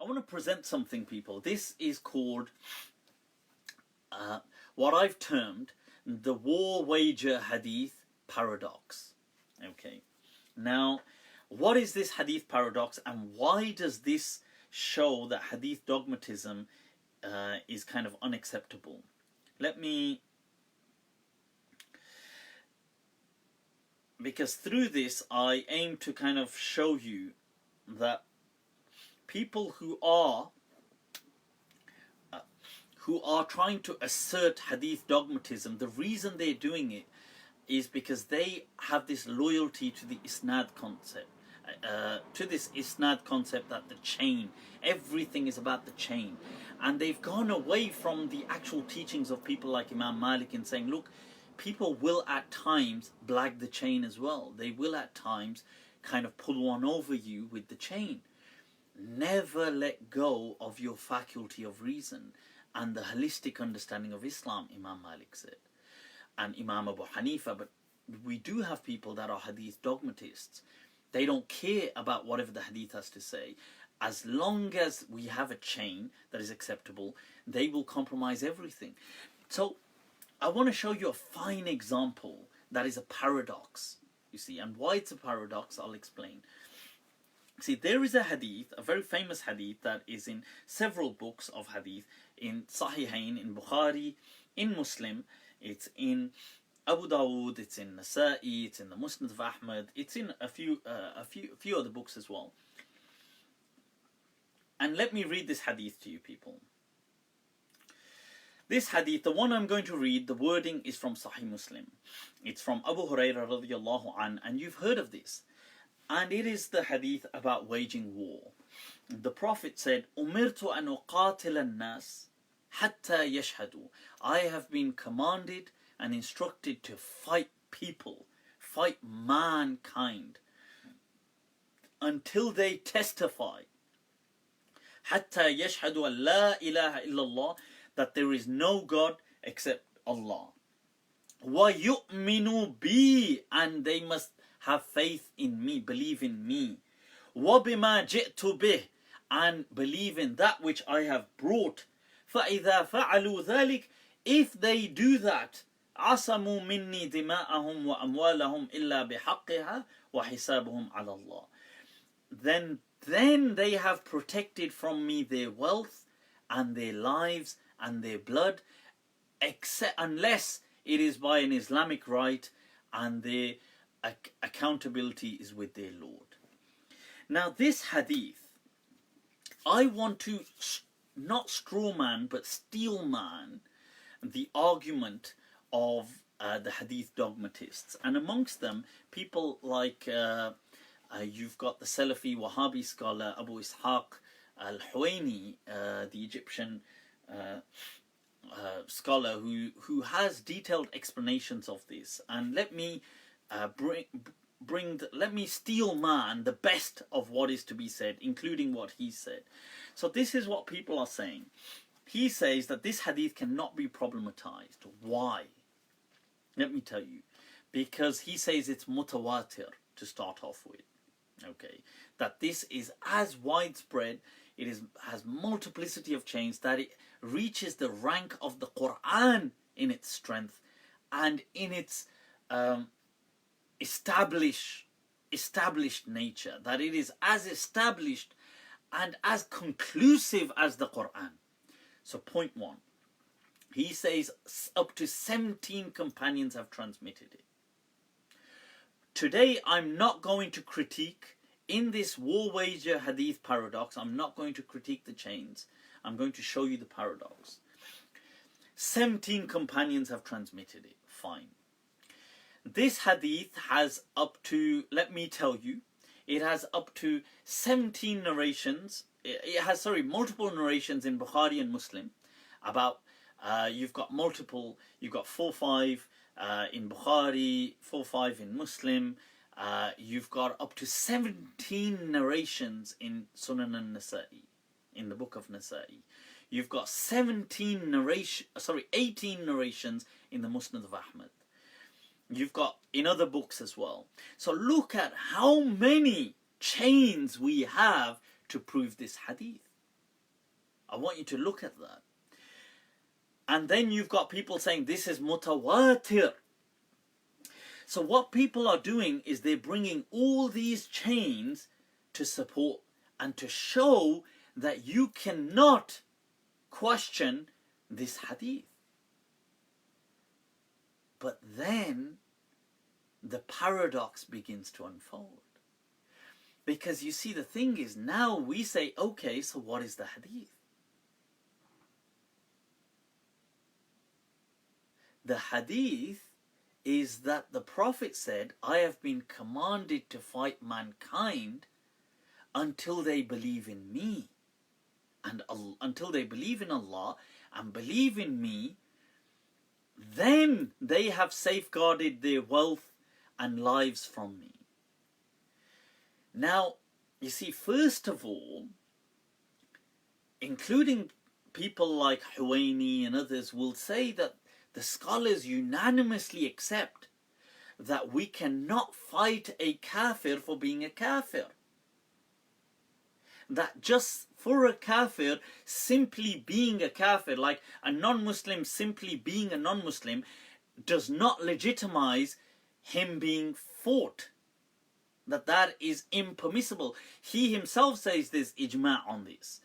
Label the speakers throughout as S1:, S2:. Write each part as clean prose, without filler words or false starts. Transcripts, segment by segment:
S1: want to present something, people. This is called what I've termed the war wager hadith paradox. Okay, now what is this hadith paradox, and why does this show that hadith dogmatism is kind of unacceptable? Because through this I aim to kind of show you that people who are trying to assert hadith dogmatism, the reason they're doing it is because they have this loyalty to the isnad concept, that the chain, everything is about the chain, and they've gone away from the actual teachings of people like Imam Malik in saying, look, people will at times blag the chain as well. They will at times kind of pull one over you with the chain. Never let go of your faculty of reason and the holistic understanding of Islam, Imam Malik said, and Imam Abu Hanifa. But we do have people that are hadith dogmatists. They don't care about whatever the hadith has to say. As long as we have a chain that is acceptable, they will compromise everything. So I want to show you a fine example that is a paradox, you see, and why it's a paradox I'll explain. See, there is a hadith, a very famous hadith that is in several books of hadith, in Sahihain, in Bukhari, in Muslim, it's in Abu Dawood, it's in Nasa'i, it's in the Musnad of Ahmad, it's in a few other books as well. And let me read this hadith to you, people. This hadith, the one I'm going to read, the wording is from Sahih Muslim. It's from Abu Hurairah radiyallahu an, and you've heard of this. And it is the hadith about waging war. The Prophet said, "Umirtu an uqatil an-nas hatta yashhadu." I have been commanded and instructed to fight people, fight mankind, until they testify. Hatta yashhadu an la ilaha illallah, that there is no God except Allah. Wa yu'minu bi, and they must have faith in me, believe in me. Wa bima ji'tu bih, and believe in that which I have brought. فَإِذَا فَعَلُوا ذَلِكَ, if they do that, عَصَمُوا مِنِّي دِمَاءَهُمْ وَأَمْوَالَهُمْ إِلَّا بِحَقِّهَا وَحِسَابُهُمْ عَلَى اللَّهِ. Then they have protected from me their wealth and their lives and their blood, except unless it is by an Islamic right, and their accountability is with their Lord. Now this hadith, I want to not strawman but steelman the argument of the hadith dogmatists, and amongst them people like you've got the Salafi Wahhabi scholar Abu Ishaq al-Huwaini, the Egyptian scholar who has detailed explanations of this. And let me let me steelman the best of what is to be said, including what he said. So this is what people are saying. He says that this hadith cannot be problematized. Why? Let me tell you. Because he says it's mutawatir to start off with. Okay, that this is as widespread, has multiplicity of chains, that it reaches the rank of the Quran in its strength and in its established nature, that it is as established and as conclusive as the Quran. So point one, he says up to 17 companions have transmitted it. Today I'm not going to critique, in this war wager hadith paradox, I'm not going to critique the chains. I'm going to show you the paradox. 17 companions have transmitted it. Fine. This hadith has up to, let me tell you, it has up to 17 narrations. It has, multiple narrations in Bukhari and Muslim. About, you've got 4-5 in Bukhari, 4-5 in Muslim. You've got up to 17 narrations in Sunan al-Nasa'i, in the book of Nasa'i. You've got 18 narrations in the Musnad of Ahmad. You've got in other books as well. So look at how many chains we have to prove this hadith. I want you to look at that. And then you've got people saying this is mutawatir. So what people are doing is they're bringing all these chains to support and to show that you cannot question this hadith. But then the paradox begins to unfold. Because you see, the thing is, now we say, okay, so what is the hadith? The hadith is that the Prophet said, I have been commanded to fight mankind until they believe in me. And until they believe in Allah and believe in me, then they have safeguarded their wealth and lives from me. Now, you see, first of all, including people like Huwaini and others will say that the scholars unanimously accept that we cannot fight a kafir for being a kafir. That just for a kafir simply being a kafir, like a non-Muslim simply being a non-Muslim, does not legitimize him being fought. That is impermissible. He himself says there's ijma' on this.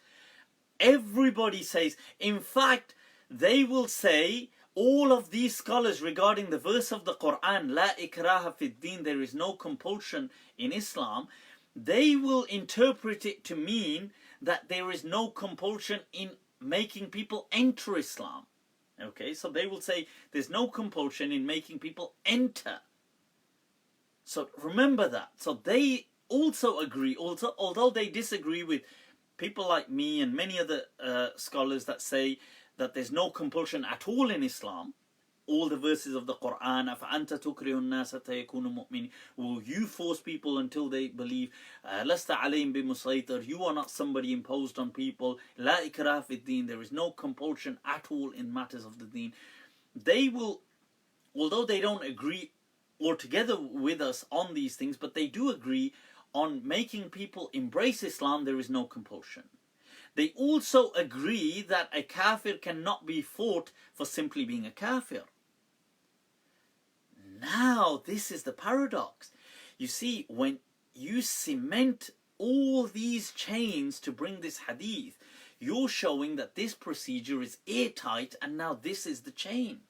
S1: Everybody says, in fact, they will say, all of these scholars regarding the verse of the Quran, La ikraha fid din, there is no compulsion in Islam, they will interpret it to mean that there is no compulsion in making people enter Islam. Okay, so they will say there's no compulsion in making people enter. So remember that. So they also agree, although they disagree with people like me and many other scholars that say that there's no compulsion at all in Islam. All the verses of the Quran, أَفَأَنْتَ تُكْرِهُ النَّاسَ تَيَكُونُ مُؤْمِنِينَ, will you force people until they believe? لَسْتَ عَلَيْهِمْ بِمُسَيْطِرٍ, you are not somebody imposed on people. لَا إِكْرَاهَ فِي الدِّينِ, there is no compulsion at all in matters of the deen. They will, although they don't agree altogether with us on these things, but they do agree on making people embrace Islam, there is no compulsion. They also agree that a kafir cannot be fought for simply being a kafir. Now, this is the paradox. You see, when you cement all these chains to bring this hadith, you're showing that this procedure is airtight, and now this is the chain.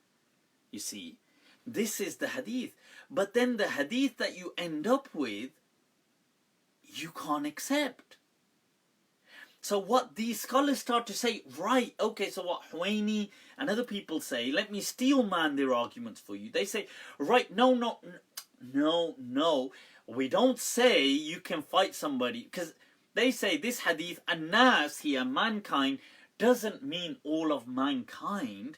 S1: You see, this is the hadith. But then the hadith that you end up with, you can't accept. So what these scholars start to say, right, okay, so what Huwaini and other people say, let me steel man their arguments for you. They say, right, no, we don't say you can fight somebody, because they say this hadith, an-nas here, mankind, doesn't mean all of mankind,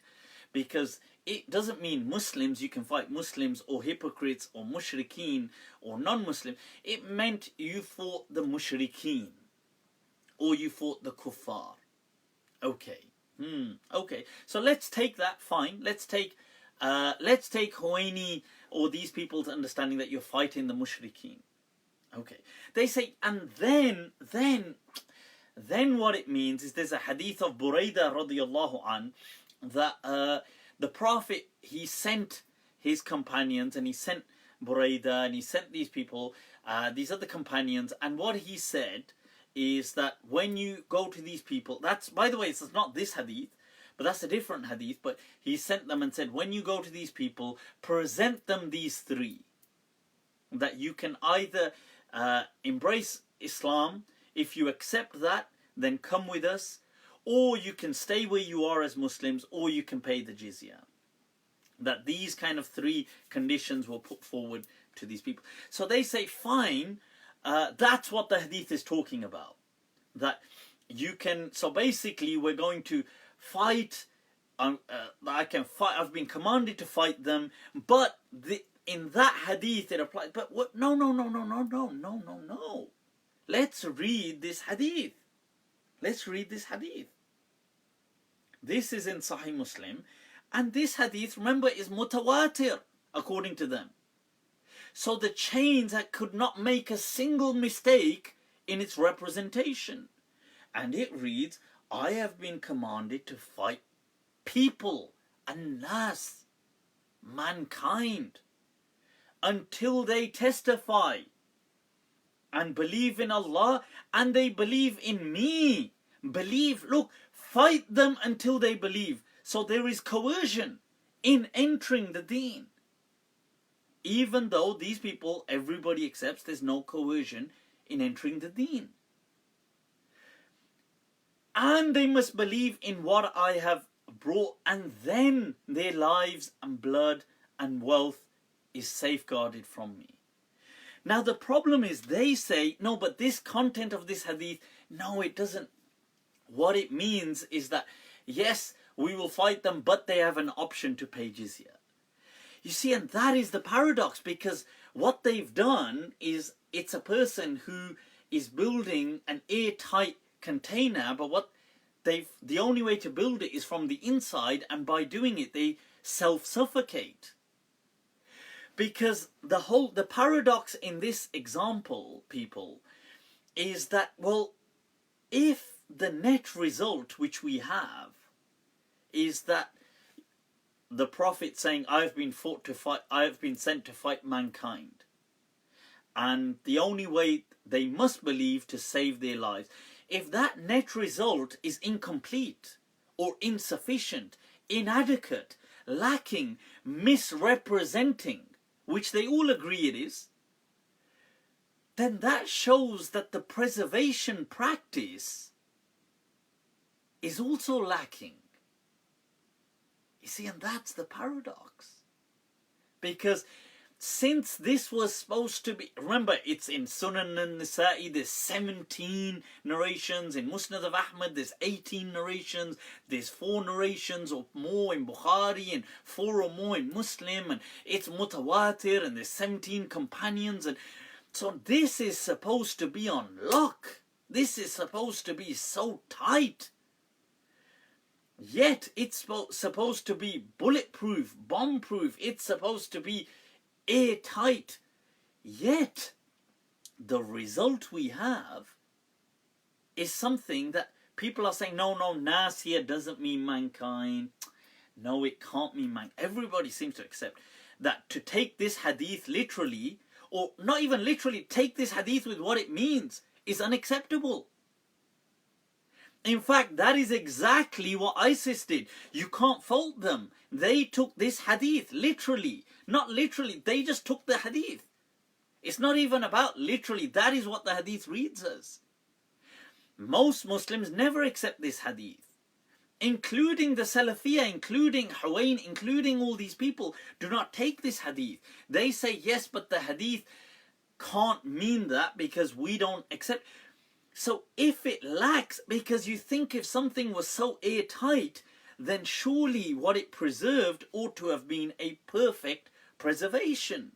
S1: because it doesn't mean Muslims, you can fight Muslims or hypocrites or mushrikeen or non-Muslim. It meant you fought the mushrikeen. Or you fought the kuffar. Okay. Okay. So let's take that. Fine. Let's take Huwaini or these people's understanding that you're fighting the mushrikeen. Okay. They say, and then what it means is there's a hadith of Buraidah radiyallahu an that the Prophet, he sent his companions, and he sent Buraidah, and he sent these people, these other companions, and what he said is that when you go to these people, that's, by the way, it's not this hadith, but that's a different hadith, but he sent them and said, when you go to these people, present them these three. That you can either embrace Islam, if you accept that, then come with us, or you can stay where you are as Muslims, or you can pay the jizya. That these kind of three conditions were put forward to these people. So they say, fine, that's what the hadith is talking about. That you can, so basically we're going to fight, I've been commanded to fight them, but in that hadith it applies. But what? No. Let's read this hadith. Let's read this hadith. This is in Sahih Muslim, and this hadith, remember, is mutawatir according to them. So the chains that could not make a single mistake in its representation. And it reads, I have been commanded to fight people, nas, mankind, until they testify and believe in Allah and they believe in me. Believe, look, fight them until they believe. So there is coercion in entering the deen. Even though these people, everybody accepts there's no coercion in entering the deen. And they must believe in what I have brought, and then their lives and blood and wealth is safeguarded from me. Now the problem is they say, no, but this content of this hadith, no, it doesn't. What it means is that, yes, we will fight them, but they have an option to pay jizya. You see, and that is the paradox, because what they've done is, it's a person who is building an airtight container, but the only way to build it is from the inside, and by doing it they self-suffocate. Because the paradox in this example, people, is that, well, if the net result which we have is that the Prophet saying, I have been sent to fight mankind, and the only way they must believe to save their lives, if that net result is incomplete or insufficient, inadequate, lacking, misrepresenting, which they all agree it is, then that shows that the preservation practice is also lacking. You see, and that's the paradox. Because since this was supposed to be, remember, it's in Sunan al-Nisa'i, there's 17 narrations. In Musnad of Ahmad, there's 18 narrations. There's 4 narrations or more in Bukhari, and 4 or more in Muslim, and it's mutawatir, and there's 17 companions. And so this is supposed to be on lock. This is supposed to be so tight. Yet it's supposed to be bulletproof, bomb-proof. It's supposed to be airtight. Yet the result we have is something that people are saying, no, nas here doesn't mean mankind. No, it can't mean mankind. Everybody seems to accept that to take this hadith literally, or not even literally, take this hadith with what it means, is unacceptable. In fact, that is exactly what ISIS did. You can't fault them. They took this hadith literally. Not literally, they just took the hadith. It's not even about literally. That is what the hadith reads as. Most Muslims never accept this hadith. Including the Salafiyah, including Huwayn, including all these people, do not take this hadith. They say, yes, but the hadith can't mean that because we don't accept. So if it lacks, because you think if something was so airtight, then surely what it preserved ought to have been a perfect preservation.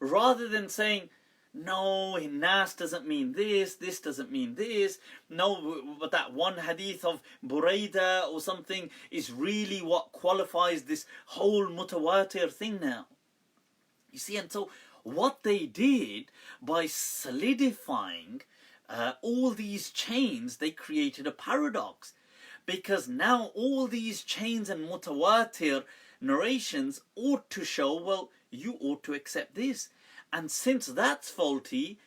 S1: Rather than saying, no, nas doesn't mean this doesn't mean this, no, but that one hadith of Buraidah or something is really what qualifies this whole mutawatir thing now. You see, and so what they did by solidifying all these chains, they created a paradox, because now all these chains and mutawatir narrations ought to show, well, you ought to accept this. And since that's faulty,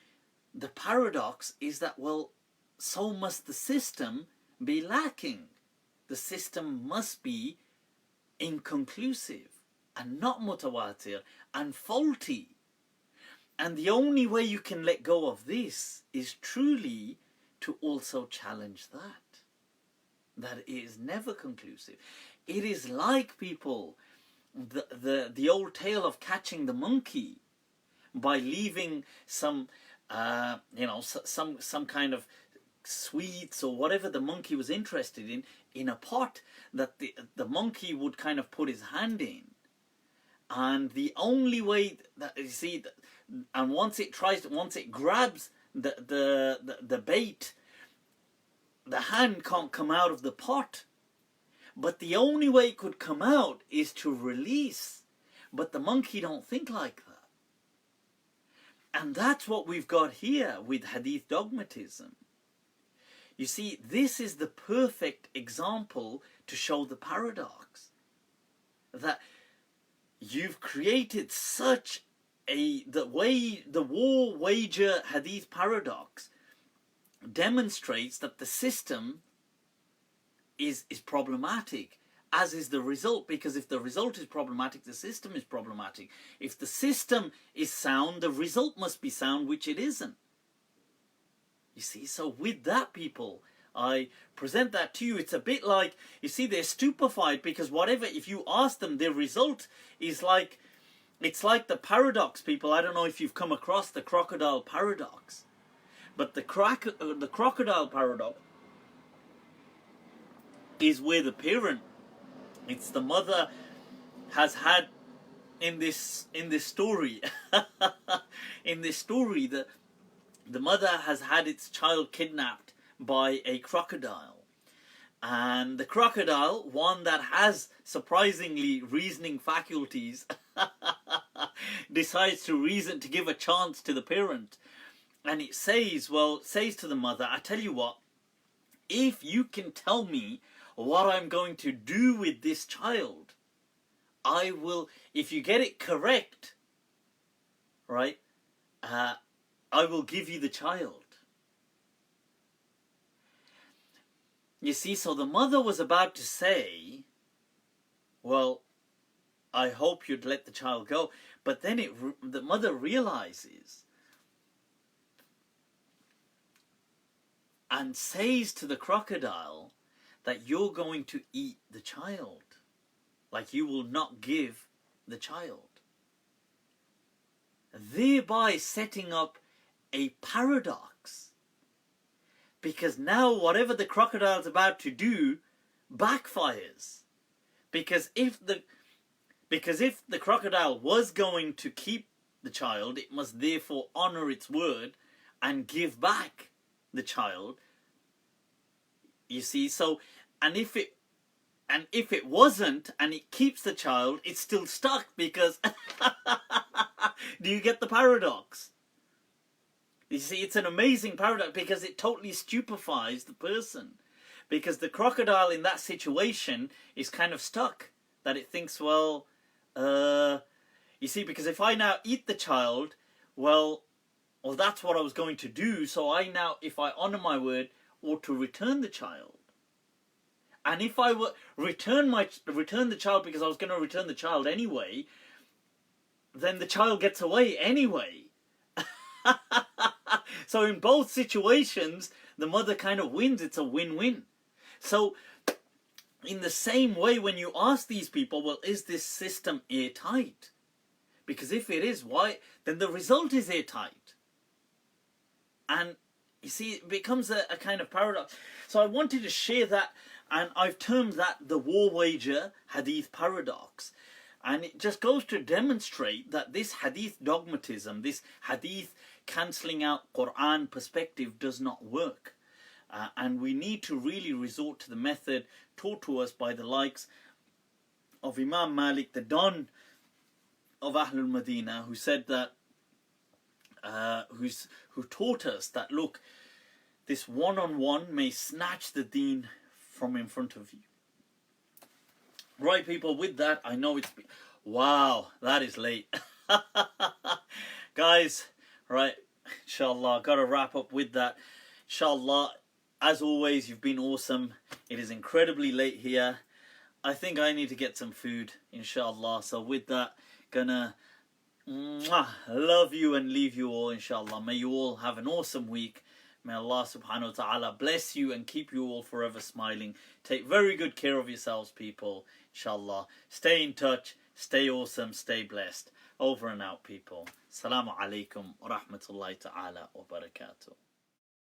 S1: the paradox is that, well, so must the system be lacking. The system must be inconclusive and not mutawatir and faulty. And the only way you can let go of this is truly to also challenge that it is never conclusive. It is like, people, the old tale of catching the monkey by leaving some some kind of sweets or whatever the monkey was interested in a pot that the monkey would kind of put his hand in. And the only way that you see, and once it grabs the bait, the hand can't come out of the pot. But the only way it could come out is to release. But the monkey don't think like that. And that's what we've got here with Hadith dogmatism. You see, this is the perfect example to show the paradox. That you've created such the war wager hadith paradox demonstrates that the system is problematic, as is the result, because if the result is problematic, the system is problematic. If the system is sound, the result must be sound, which it isn't. You see, so with that, people, I present that to you. It's a bit like, you see, they're stupefied because whatever, if you ask them, their result is like, it's like the paradox, people. I don't know if you've come across the crocodile paradox, but the crocodile paradox is where the parent, it's the mother, has had in this story, in this story, the mother has had its child kidnapped by a crocodile. And the crocodile, one that has surprisingly reasoning faculties, decides to give a chance to the parent. And it says, says to the mother, I tell you what, if you can tell me what I'm going to do with this child, I will, if you get it correct, right, I will give you the child. You see, so the mother was about to say, well, I hope you'd let the child go. But then the mother realizes and says to the crocodile that you're going to eat the child. Like you will not give the child. Thereby setting up a paradox. Because now whatever the crocodile's about to do backfires. Because if the crocodile was going to keep the child, it must therefore honor its word and give back the child. You see, so and if it wasn't and it keeps the child, it's still stuck because do you get the paradox? You see, it's an amazing paradox because it totally stupefies the person. Because the crocodile in that situation is kind of stuck. That it thinks, well, you see, because if I now eat the child, well, that's what I was going to do. So I now, if I honor my word, ought to return the child. And if I were return the child because I was going to return the child anyway, then the child gets away anyway. So in both situations, the mother kind of wins. It's a win-win. So in the same way, when you ask these people, well, is this system airtight? Because if it is, why? Then the result is airtight. And you see, it becomes a kind of paradox. So I wanted to share that, and I've termed that the war wager hadith paradox. And it just goes to demonstrate that this hadith dogmatism, this hadith cancelling out Quran perspective does not work. And we need to really resort to the method taught to us by the likes of Imam Malik, the Don of Ahlul Madinah, who said that, who taught us that, look, this one-on-one may snatch the deen from in front of you. Right, people, with that, I know it's... Wow, that is late. Guys, right, inshallah, got to wrap up with that. Inshallah, as always, you've been awesome. It is incredibly late here. I think I need to get some food, inshallah. So with that, gonna love you and leave you all, inshallah. May you all have an awesome week. May Allah subhanahu wa ta'ala bless you and keep you all forever smiling. Take very good care of yourselves, people, inshallah. Stay in touch, stay awesome, stay blessed. Over and out, people. Assalamu alaikum wa rahmatullahi ta'ala wa barakatuh.